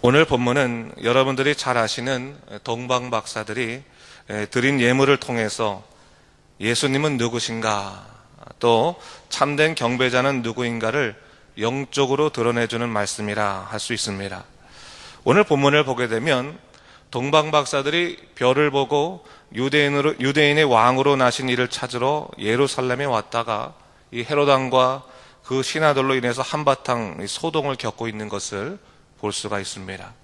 오늘 본문은 여러분들이 잘 아시는 동방 박사들이 드린 예물을 통해서 예수님은 누구신가, 또 참된 경배자는 누구인가를 영적으로 드러내주는 말씀이라 할 수 있습니다. 오늘 본문을 보게 되면 동방 박사들이 별을 보고 유대인의 왕으로 나신 이를 찾으러 예루살렘에 왔다가 이 헤롯 왕과 그 신하들로 인해서 한바탕 소동을 겪고 있는 것을 볼 수가 있습니다.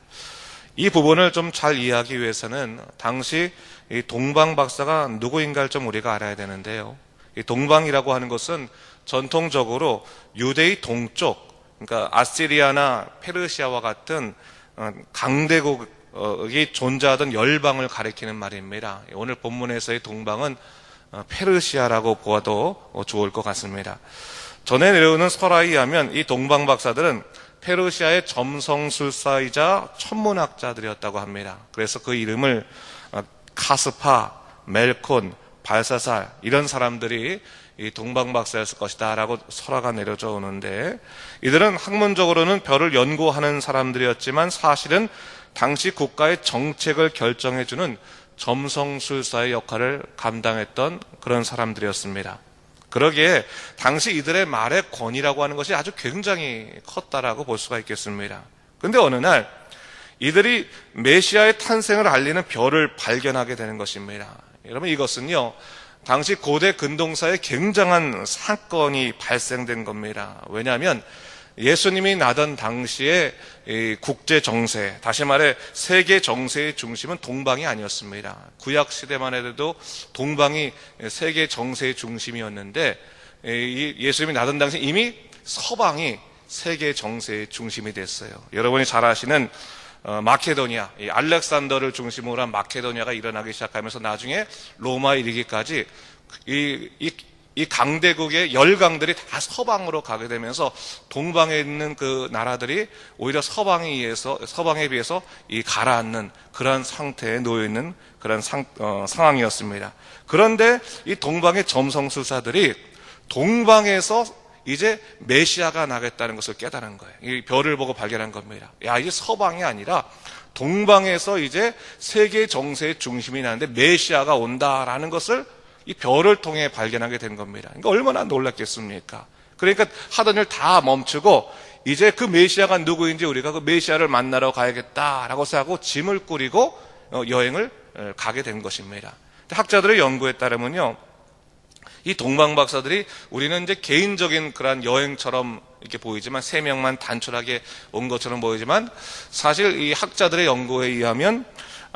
이 부분을 좀 잘 이해하기 위해서는 당시 이 동방 박사가 누구인가를 좀 우리가 알아야 되는데요. 이 동방이라고 하는 것은 전통적으로 유대의 동쪽, 그러니까 아시리아나 페르시아와 같은 강대국이 존재하던 열방을 가리키는 말입니다. 오늘 본문에서의 동방은 페르시아라고 보아도 좋을 것 같습니다. 전해 내려오는 설화에 의하면 이 동방 박사들은 페르시아의 점성술사이자 천문학자들이었다고 합니다. 그래서 그 이름을 카스파, 멜콘, 발사살 이런 사람들이 이 동방 박사였을 것이다 라고 설화가 내려져 오는데, 이들은 학문적으로는 별을 연구하는 사람들이었지만 사실은 당시 국가의 정책을 결정해주는 점성술사의 역할을 감당했던 그런 사람들이었습니다. 그러기에 당시 이들의 말의 권위라고 하는 것이 아주 굉장히 컸다라고 볼 수가 있겠습니다. 그런데 어느 날 이들이 메시아의 탄생을 알리는 별을 발견하게 되는 것입니다. 여러분, 이것은요 당시 고대 근동사에 굉장한 사건이 발생된 겁니다. 왜냐하면 예수님이 나던 당시에 국제 정세, 다시 말해 세계 정세의 중심은 동방이 아니었습니다. 구약 시대만 해도 동방이 세계 정세의 중심이었는데, 예수님이 나던 당시 이미 서방이 세계 정세의 중심이 됐어요. 여러분이 잘 아시는 마케도니아, 이 알렉산더를 중심으로 한 마케도니아가 일어나기 시작하면서 나중에 로마에 이르기까지 이 강대국의 열강들이 다 서방으로 가게 되면서 동방에 있는 그 나라들이 오히려 서방에 비해서 이 가라앉는 그런 상태에 놓여 있는 그런 상황이었습니다. 그런데 이 동방의 점성술사들이 동방에서 이제 메시아가 나겠다는 것을 깨달은 거예요. 이 별을 보고 발견한 겁니다. 야, 이게 서방이 아니라 동방에서 이제 세계 정세의 중심이 나는데 메시아가 온다라는 것을 이 별을 통해 발견하게 된 겁니다. 그러니까 얼마나 놀랐겠습니까? 그러니까 하던 일 다 멈추고 이제 그 메시아가 누구인지 우리가 그 메시아를 만나러 가야겠다라고 생각하고 짐을 꾸리고 여행을 가게 된 것입니다. 학자들의 연구에 따르면요, 이 동방 박사들이 우리는 이제 개인적인 그런 여행처럼 이렇게 보이지만, 3명만 단출하게 온 것처럼 보이지만, 사실 이 학자들의 연구에 의하면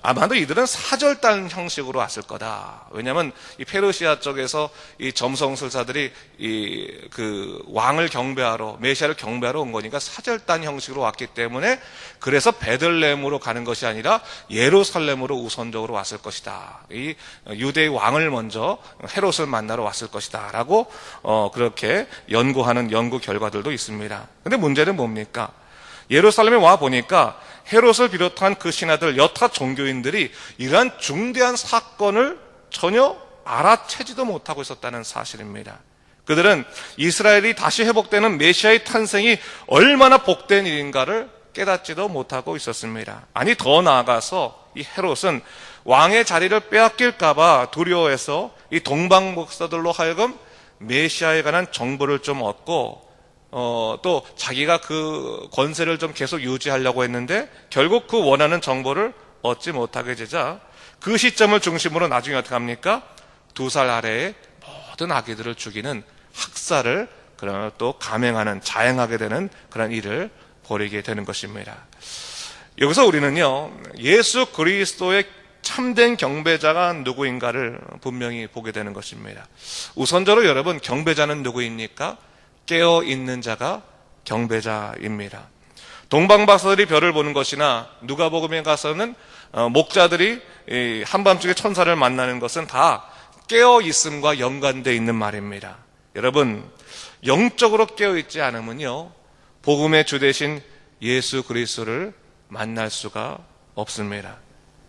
아마도 이들은 사절단 형식으로 왔을 거다. 왜냐하면 이 페르시아 쪽에서 이 점성술사들이 그 왕을 경배하러, 메시아를 경배하러 온 거니까 사절단 형식으로 왔기 때문에, 그래서 베들레헴으로 가는 것이 아니라 예루살렘으로 우선적으로 왔을 것이다. 이 유대의 왕을 먼저 헤롯을 만나러 왔을 것이다라고 그렇게 연구하는 연구 결과들도 있습니다. 근데 문제는 뭡니까? 예루살렘에 와 보니까 헤롯을 비롯한 그 신하들, 여타 종교인들이 이러한 중대한 사건을 전혀 알아채지도 못하고 있었다는 사실입니다. 그들은 이스라엘이 다시 회복되는 메시아의 탄생이 얼마나 복된 일인가를 깨닫지도 못하고 있었습니다. 아니, 더 나아가서 이 헤롯은 왕의 자리를 빼앗길까봐 두려워해서 이 동방 목사들로 하여금 메시아에 관한 정보를 좀 얻고 또 자기가 그 권세를 좀 계속 유지하려고 했는데 결국 그 원하는 정보를 얻지 못하게 되자 그 시점을 중심으로 나중에 어떻게 합니까? 2살 아래의 모든 아기들을 죽이는 학살을 또 감행하는, 자행하게 되는 그런 일을 벌이게 되는 것입니다. 여기서 우리는요, 예수 그리스도의 참된 경배자가 누구인가를 분명히 보게 되는 것입니다. 우선적으로 여러분, 경배자는 누구입니까? 깨어있는 자가 경배자입니다. 동방박사들이 별을 보는 것이나 누가복음에 가서는 목자들이 한밤중에 천사를 만나는 것은 다 깨어있음과 연관되어 있는 말입니다. 여러분, 영적으로 깨어있지 않으면요, 복음의 주 되신 예수 그리스도를 만날 수가 없습니다.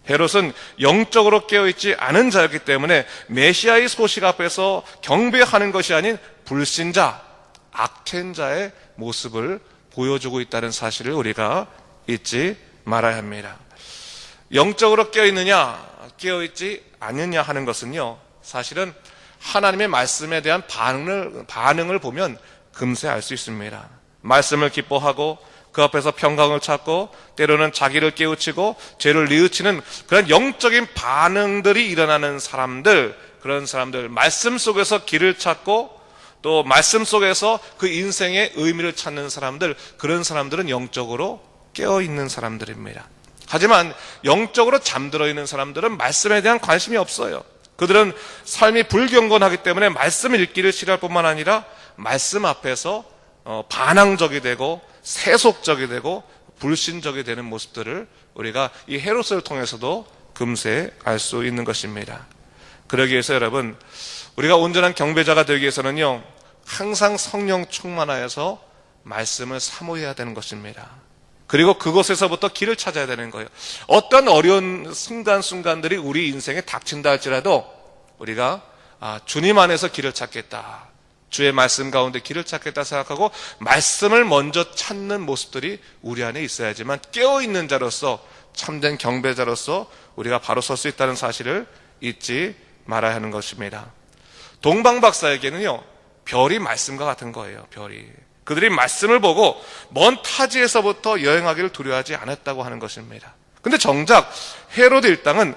헤롯은 영적으로 깨어있지 않은 자였기 때문에 메시아의 소식 앞에서 경배하는 것이 아닌 불신자, 악한 자의 모습을 보여주고 있다는 사실을 우리가 잊지 말아야 합니다. 영적으로 깨어있느냐 깨어있지 않느냐 하는 것은요, 사실은 하나님의 말씀에 대한 반응을 보면 금세 알 수 있습니다. 말씀을 기뻐하고 그 앞에서 평강을 찾고 때로는 자기를 깨우치고 죄를 뉘우치는 그런 영적인 반응들이 일어나는 사람들, 그런 사람들, 말씀 속에서 길을 찾고 또 말씀 속에서 그 인생의 의미를 찾는 사람들, 그런 사람들은 영적으로 깨어있는 사람들입니다. 하지만 영적으로 잠들어 있는 사람들은 말씀에 대한 관심이 없어요. 그들은 삶이 불경건하기 때문에 말씀을 읽기를 싫어할 뿐만 아니라 말씀 앞에서 반항적이 되고 세속적이 되고 불신적이 되는 모습들을 우리가 이 헤롯을 통해서도 금세 알 수 있는 것입니다. 그러기 위해서 여러분, 우리가 온전한 경배자가 되기 위해서는요, 항상 성령 충만하여서 말씀을 사모해야 되는 것입니다. 그리고 그곳에서부터 길을 찾아야 되는 거예요. 어떤 어려운 순간순간들이 우리 인생에 닥친다 할지라도 우리가 주님 안에서 길을 찾겠다, 주의 말씀 가운데 길을 찾겠다 생각하고 말씀을 먼저 찾는 모습들이 우리 안에 있어야지만 깨어있는 자로서, 참된 경배자로서 우리가 바로 설 수 있다는 사실을 잊지 말아야 하는 것입니다. 동방박사에게는요, 별이 말씀과 같은 거예요. 별이. 그들이 말씀을 보고 먼 타지에서부터 여행하기를 두려워하지 않았다고 하는 것입니다. 근데 정작 헤로드 일당은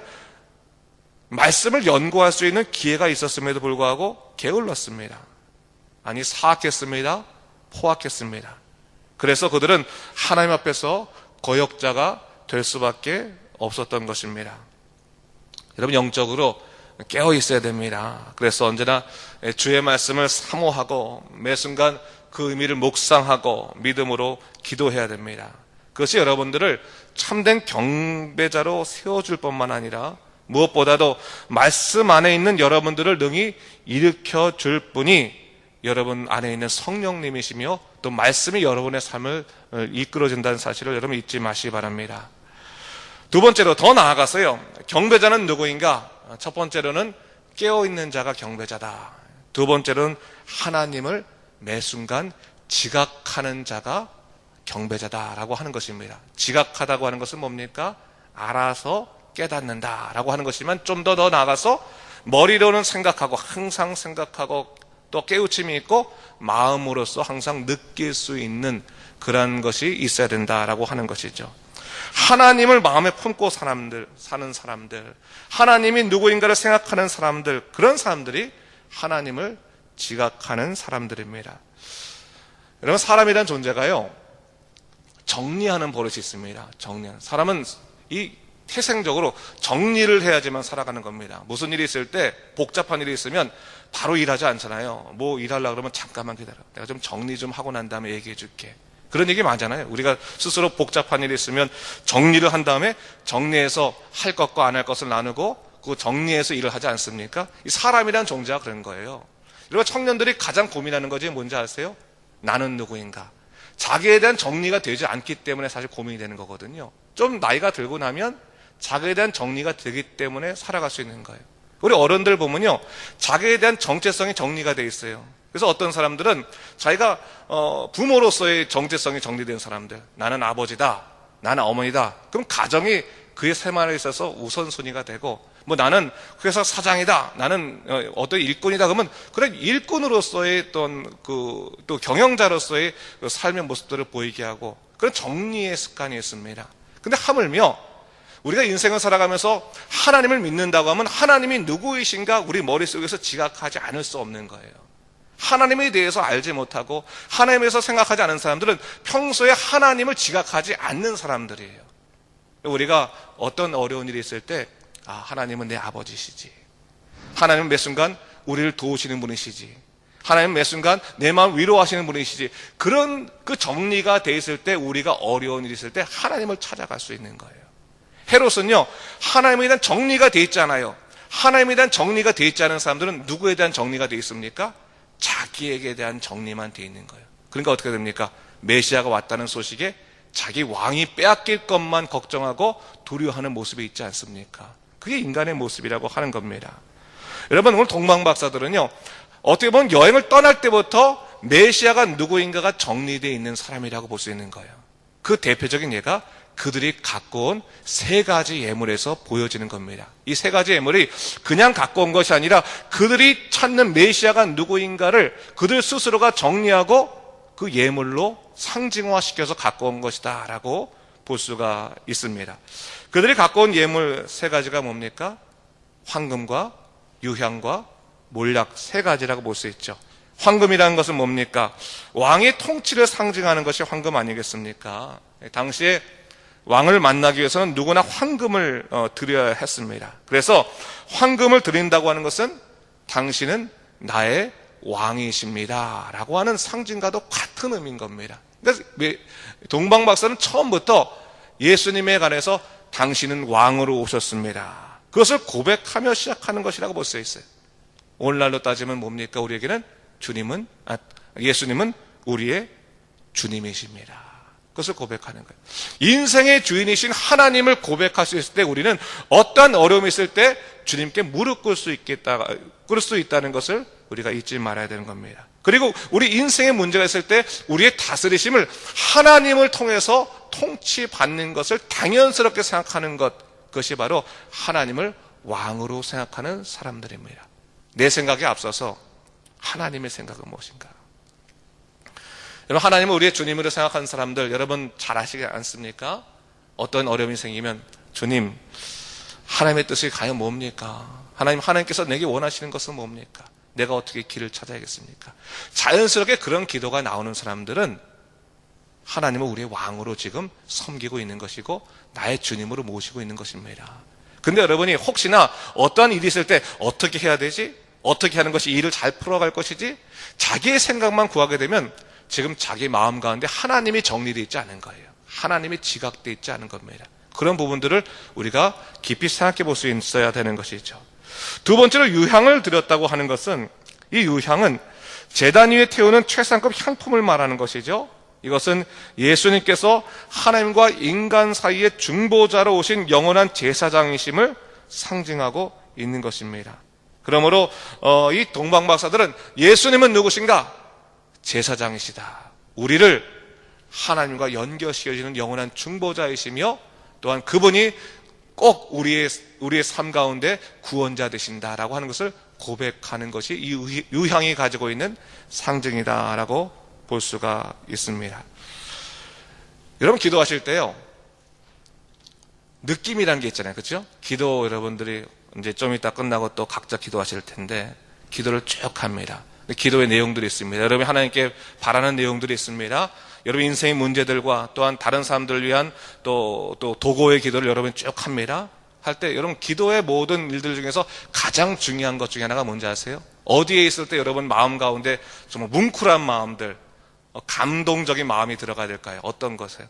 말씀을 연구할 수 있는 기회가 있었음에도 불구하고 게을렀습니다. 아니, 사악했습니다. 포악했습니다. 그래서 그들은 하나님 앞에서 거역자가 될 수밖에 없었던 것입니다. 여러분, 영적으로 깨어 있어야 됩니다. 그래서 언제나 주의 말씀을 사모하고 매 순간 그 의미를 묵상하고 믿음으로 기도해야 됩니다. 그것이 여러분들을 참된 경배자로 세워줄 뿐만 아니라 무엇보다도 말씀 안에 있는 여러분들을 능히 일으켜줄 분이 여러분 안에 있는 성령님이시며 또 말씀이 여러분의 삶을 이끌어준다는 사실을 여러분 잊지 마시기 바랍니다. 두 번째로, 더 나아가서요, 경배자는 누구인가? 첫 번째로는 깨어있는 자가 경배자다. 두 번째로는 하나님을 매 순간 지각하는 자가 경배자다라고 하는 것입니다. 지각하다고 하는 것은 뭡니까? 알아서 깨닫는다라고 하는 것이지만 좀 더 나아가서 머리로는 생각하고 항상 생각하고 또 깨우침이 있고 마음으로서 항상 느낄 수 있는 그런 것이 있어야 된다라고 하는 것이죠. 하나님을 마음에 품고 사는 사람들, 하나님이 누구인가를 생각하는 사람들, 그런 사람들이 하나님을 지각하는 사람들입니다. 여러분, 사람이란 존재가요, 정리하는 버릇이 있습니다. 정리하는. 사람은 이 태생적으로 정리를 해야지만 살아가는 겁니다. 무슨 일이 있을 때, 복잡한 일이 있으면 바로 일하지 않잖아요. 뭐 일하려고 그러면 잠깐만 기다려, 내가 좀 정리 좀 하고 난 다음에 얘기해 줄게. 그런 얘기 많잖아요. 우리가 스스로 복잡한 일이 있으면 정리를 한 다음에 정리해서 할 것과 안 할 것을 나누고 그 정리해서 일을 하지 않습니까? 이 사람이란 존재가 그런 거예요. 그리고 청년들이 가장 고민하는 것이 뭔지 아세요? 나는 누구인가? 자기에 대한 정리가 되지 않기 때문에 사실 고민이 되는 거거든요. 좀 나이가 들고 나면 자기에 대한 정리가 되기 때문에 살아갈 수 있는 거예요. 우리 어른들 보면요, 자기에 대한 정체성이 정리가 돼 있어요. 그래서 어떤 사람들은 자기가 부모로서의 정체성이 정리된 사람들, 나는 아버지다, 나는 어머니다. 그럼 가정이 그의 생활에 있어서 우선순위가 되고, 뭐 나는 회사 사장이다, 나는 어떤 일꾼이다. 그러면 그런 일꾼으로서의 또 경영자로서의 삶의 모습들을 보이게 하고 그런 정리의 습관이 있습니다. 근데 하물며 우리가 인생을 살아가면서 하나님을 믿는다고 하면 하나님이 누구이신가 우리 머릿속에서 지각하지 않을 수 없는 거예요. 하나님에 대해서 알지 못하고 하나님에 대해서 생각하지 않은 사람들은 평소에 하나님을 지각하지 않는 사람들이에요. 우리가 어떤 어려운 일이 있을 때, 하나님은 내 아버지시지, 하나님은 매 순간 우리를 도우시는 분이시지, 하나님은 매 순간 내 마음 위로하시는 분이시지, 그런 그 정리가 돼 있을 때, 우리가 어려운 일이 있을 때 하나님을 찾아갈 수 있는 거예요. 헤롯은요, 하나님에 대한 정리가 돼 있잖아요. 하나님에 대한 정리가 돼 있지 않은 사람들은 누구에 대한 정리가 돼 있습니까? 자기에게 대한 정리만 돼 있는 거예요. 그러니까 어떻게 됩니까? 메시아가 왔다는 소식에 자기 왕이 빼앗길 것만 걱정하고 두려워하는 모습이 있지 않습니까? 그게 인간의 모습이라고 하는 겁니다. 여러분, 오늘 동방박사들은요, 어떻게 보면 여행을 떠날 때부터 메시아가 누구인가가 정리되어 있는 사람이라고 볼 수 있는 거예요. 그 대표적인 예가 그들이 갖고 온 세 가지 예물에서 보여지는 겁니다. 이 세 가지 예물이 그냥 갖고 온 것이 아니라 그들이 찾는 메시아가 누구인가를 그들 스스로가 정리하고 그 예물로 상징화시켜서 갖고 온 것이다 라고 볼 수가 있습니다. 그들이 갖고 온 예물 세 가지가 뭡니까? 황금과 유향과 몰약 세 가지라고 볼 수 있죠. 황금이라는 것은 뭡니까? 왕의 통치를 상징하는 것이 황금 아니겠습니까? 당시에 왕을 만나기 위해서는 누구나 황금을 드려야 했습니다. 그래서 황금을 드린다고 하는 것은 당신은 나의 왕이십니다 라고 하는 상징과도 같은 의미인 겁니다. 그러니까 동방박사는 처음부터 예수님에 관해서 당신은 왕으로 오셨습니다, 그것을 고백하며 시작하는 것이라고 볼 수 있어요. 오늘날로 따지면 뭡니까? 우리에게는 예수님은 우리의 주님이십니다, 그것을 고백하는 거예요. 인생의 주인이신 하나님을 고백할 수 있을 때 우리는 어떠한 어려움이 있을 때 주님께 무릎 꿇을 수 있다는 것을 우리가 잊지 말아야 되는 겁니다. 그리고 우리 인생에 문제가 있을 때 우리의 다스리심을 하나님을 통해서 통치받는 것을 당연스럽게 생각하는 것, 그것이 바로 하나님을 왕으로 생각하는 사람들입니다. 내 생각에 앞서서 하나님의 생각은 무엇인가? 여러분, 하나님을 우리의 주님으로 생각하는 사람들, 여러분 잘 아시지 않습니까? 어떤 어려움이 생기면 주님, 하나님의 뜻이 과연 뭡니까? 하나님께서 내게 원하시는 것은 뭡니까? 내가 어떻게 길을 찾아야겠습니까? 자연스럽게 그런 기도가 나오는 사람들은 하나님을 우리의 왕으로 지금 섬기고 있는 것이고 나의 주님으로 모시고 있는 것입니다. 근데 여러분이 혹시나 어떠한 일이 있을 때 어떻게 해야 되지? 어떻게 하는 것이 일을 잘 풀어갈 것이지? 자기의 생각만 구하게 되면 지금 자기 마음 가운데 하나님이 정리되어 있지 않은 거예요. 하나님이 지각되어 있지 않은 겁니다. 그런 부분들을 우리가 깊이 생각해 볼 수 있어야 되는 것이죠. 두 번째로 유향을 드렸다고 하는 것은, 이 유향은 제단 위에 태우는 최상급 향품을 말하는 것이죠. 이것은 예수님께서 하나님과 인간 사이의 중보자로 오신 영원한 제사장이심을 상징하고 있는 것입니다. 그러므로 이 동방박사들은 예수님은 누구신가? 제사장이시다. 우리를 하나님과 연결시켜주는 영원한 중보자이시며 또한 그분이 꼭 우리의 삶 가운데 구원자 되신다라고 하는 것을 고백하는 것이 이 유향이 가지고 있는 상징이다라고 볼 수가 있습니다. 여러분 기도하실 때요, 느낌이라는 게 있잖아요, 그렇죠? 기도 여러분들이 이제 좀 이따 끝나고 또 각자 기도하실 텐데 기도를 쭉 합니다. 기도의 내용들이 있습니다. 여러분이 하나님께 바라는 내용들이 있습니다. 여러분 인생의 문제들과 또한 다른 사람들을 위한 또 도고의 기도를 여러분이 쭉 합니다. 할 때 여러분 기도의 모든 일들 중에서 가장 중요한 것 중에 하나가 뭔지 아세요? 어디에 있을 때 여러분 마음 가운데 정말 뭉클한 마음들, 감동적인 마음이 들어가야 될까요? 어떤 것이에요?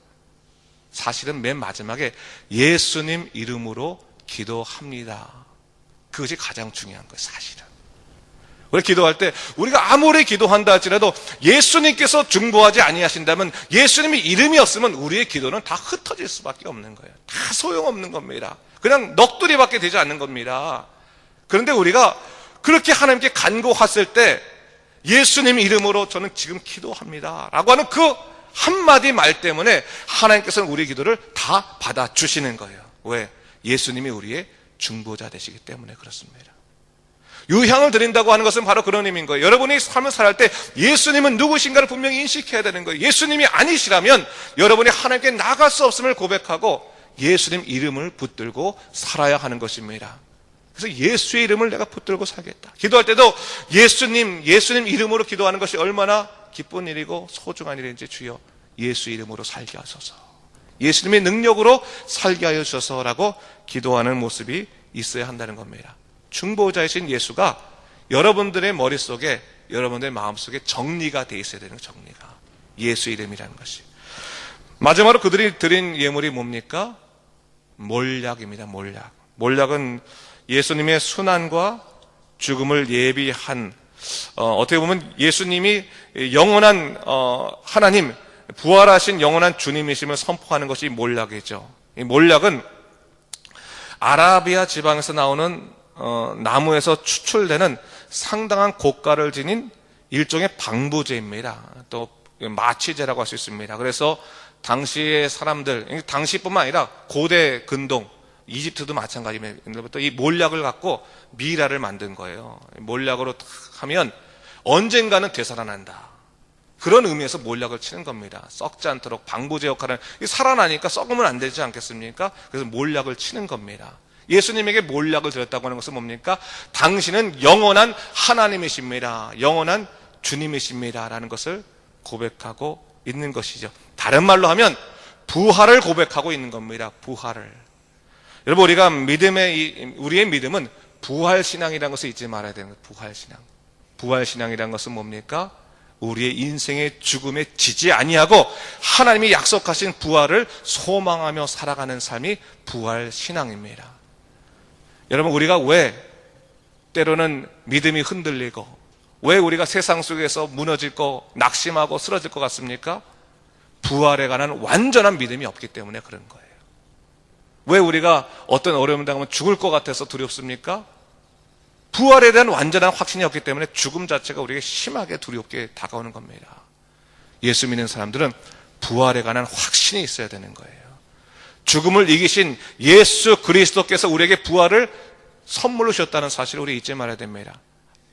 사실은 맨 마지막에 예수님 이름으로 기도합니다. 그것이 가장 중요한 거예요, 사실은. 우리 기도할 때 우리가 아무리 기도한다 할지라도 예수님께서 중보하지 아니하신다면, 예수님의 이름이 없으면 우리의 기도는 다 흩어질 수밖에 없는 거예요. 다 소용없는 겁니다. 그냥 넋두리밖에 되지 않는 겁니다. 그런데 우리가 그렇게 하나님께 간구했을 때 예수님 이름으로 저는 지금 기도합니다 라고 하는 그 한마디 말 때문에 하나님께서는 우리 기도를 다 받아주시는 거예요. 왜? 예수님이 우리의 중보자 되시기 때문에 그렇습니다. 유향을 드린다고 하는 것은 바로 그런 의미인 거예요. 여러분이 삶을 살아갈 때 예수님은 누구신가를 분명히 인식해야 되는 거예요. 예수님이 아니시라면 여러분이 하나님께 나갈 수 없음을 고백하고 예수님 이름을 붙들고 살아야 하는 것입니다. 그래서 예수의 이름을 내가 붙들고 살겠다. 기도할 때도 예수님 이름으로 기도하는 것이 얼마나 기쁜 일이고 소중한 일인지, 주여 예수 이름으로 살게 하소서, 예수님의 능력으로 살게 하여 주셔서라고 기도하는 모습이 있어야 한다는 겁니다. 중보자이신 예수가 여러분들의 머릿속에, 여러분들의 마음속에 정리가 돼 있어야 되는 거예요. 정리가. 예수 이름이라는 것이. 마지막으로 그들이 드린 예물이 뭡니까? 몰약입니다. 몰약은 예수님의 순환과 죽음을 예비한, 어떻게 보면 예수님이 영원한 하나님, 부활하신 영원한 주님이심을 선포하는 것이 몰약이죠. 이 몰약은 아라비아 지방에서 나오는 나무에서 추출되는 상당한 고가를 지닌 일종의 방부제입니다. 또 마취제라고 할 수 있습니다. 그래서 당시의 사람들, 당시뿐만 아니라 고대 근동, 이집트도 마찬가지입니다. 옛날부터 이 몰약을 갖고 미라를 만든 거예요. 몰약으로 하면 언젠가는 되살아난다. 그런 의미에서 몰약을 치는 겁니다. 썩지 않도록 방부제 역할을, 살아나니까 썩으면 안 되지 않겠습니까? 그래서 몰약을 치는 겁니다. 예수님에게 몰약을 드렸다고 하는 것은 뭡니까? 당신은 영원한 하나님이십니다. 영원한 주님이십니다. 라는 것을 고백하고 있는 것이죠. 다른 말로 하면 부활을 고백하고 있는 겁니다. 부활을. 여러분, 우리가 우리의 믿음은 부활신앙이라는 것을 잊지 말아야 되는 거예요. 부활신앙. 부활신앙이라는 것은 뭡니까? 우리의 인생의 죽음에 지지 아니하고 하나님이 약속하신 부활을 소망하며 살아가는 삶이 부활신앙입니다. 여러분, 우리가 왜 때로는 믿음이 흔들리고 왜 우리가 세상 속에서 무너질고 낙심하고 쓰러질 것 같습니까? 부활에 관한 완전한 믿음이 없기 때문에 그런 거예요. 왜 우리가 어떤 어려움을 당하면 죽을 것 같아서 두렵습니까? 부활에 대한 완전한 확신이 없기 때문에 죽음 자체가 우리에게 심하게 두렵게 다가오는 겁니다. 예수 믿는 사람들은 부활에 관한 확신이 있어야 되는 거예요. 죽음을 이기신 예수 그리스도께서 우리에게 부활을 선물로 주셨다는 사실을 우리 잊지 말아야 됩니다.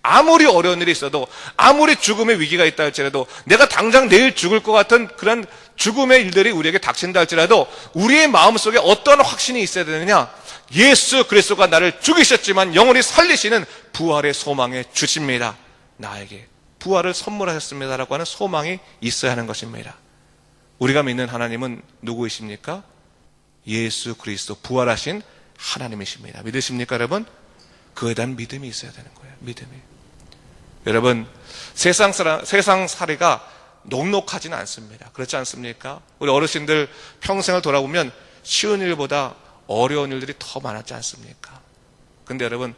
아무리 어려운 일이 있어도, 아무리 죽음의 위기가 있다 할지라도, 내가 당장 내일 죽을 것 같은 그런 죽음의 일들이 우리에게 닥친다 할지라도 우리의 마음속에 어떤 확신이 있어야 되느냐? 예수 그리스도가 나를 죽이셨지만 영원히 살리시는 부활의 소망의 주십니다. 나에게 부활을 선물하셨습니다라고 하는 소망이 있어야 하는 것입니다. 우리가 믿는 하나님은 누구이십니까? 예수 그리스도 부활하신 하나님이십니다. 믿으십니까, 여러분? 그에 대한 믿음이 있어야 되는 거예요. 믿음이. 여러분, 세상살이가 녹록하지는 않습니다. 그렇지 않습니까? 우리 어르신들 평생을 돌아보면 쉬운 일보다 어려운 일들이 더 많았지 않습니까? 근데 여러분,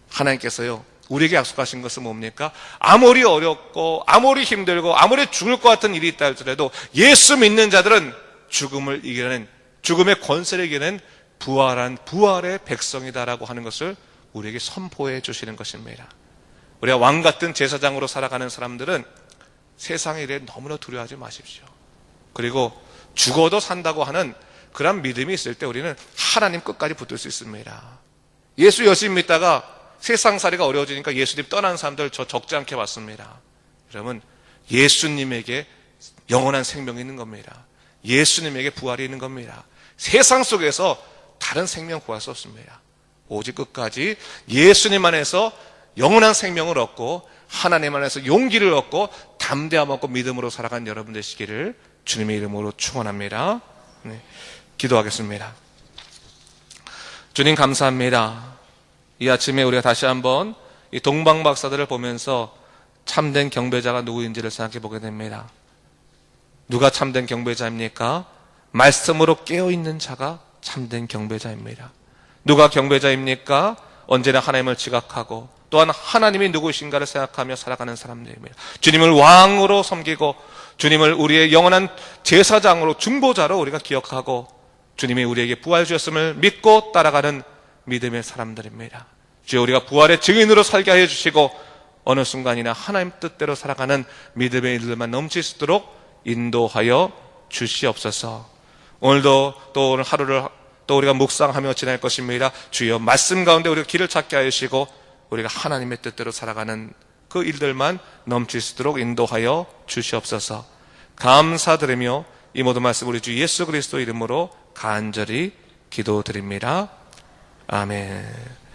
하나님께서요, 우리에게 약속하신 것은 뭡니까? 아무리 어렵고 아무리 힘들고 아무리 죽을 것 같은 일이 있다 할지라도 예수 믿는 자들은 죽음을 이겨낸, 죽음의 권세를 이겨낸 부활한 부활의 백성이다라고 하는 것을 우리에게 선포해 주시는 것입니다. 우리가 왕 같은 제사장으로 살아가는 사람들은 세상의 일에 너무나 두려워하지 마십시오. 그리고 죽어도 산다고 하는 그런 믿음이 있을 때 우리는 하나님 끝까지 붙들 수 있습니다. 예수 열심히 믿다가 세상살이가 어려워지니까 예수님 떠난 사람들 저 적지 않게 봤습니다. 여러분, 예수님에게 영원한 생명이 있는 겁니다. 예수님에게 부활이 있는 겁니다. 세상 속에서 다른 생명 구할 수 없습니다. 오직 끝까지 예수님 안에서 영원한 생명을 얻고 하나님 안에서 용기를 얻고 담대함 얻고 믿음으로 살아간 여러분 되시기를 주님의 이름으로 축원합니다. 네, 기도하겠습니다. 주님 감사합니다. 이 아침에 우리가 다시 한번 이 동방박사들을 보면서 참된 경배자가 누구인지를 생각해 보게 됩니다. 누가 참된 경배자입니까? 말씀으로 깨어있는 자가 참된 경배자입니다. 누가 경배자입니까? 언제나 하나님을 지각하고 또한 하나님이 누구신가를 생각하며 살아가는 사람들입니다. 주님을 왕으로 섬기고 주님을 우리의 영원한 제사장으로 중보자로 우리가 기억하고 주님이 우리에게 부활 주셨음을 믿고 따라가는 믿음의 사람들입니다. 주여, 우리가 부활의 증인으로 살게 하여 주시고 어느 순간이나 하나님 뜻대로 살아가는 믿음의 일들만 넘칠 수 있도록 인도하여 주시옵소서. 오늘도 또 오늘 하루를 또 우리가 묵상하며 지날 것입니다. 주여, 말씀 가운데 우리가 길을 찾게 하여 주시고 우리가 하나님의 뜻대로 살아가는 그 일들만 넘칠 수 있도록 인도하여 주시옵소서. 감사드리며 이 모든 말씀 우리 주 예수 그리스도 이름으로 간절히 기도드립니다. 아멘.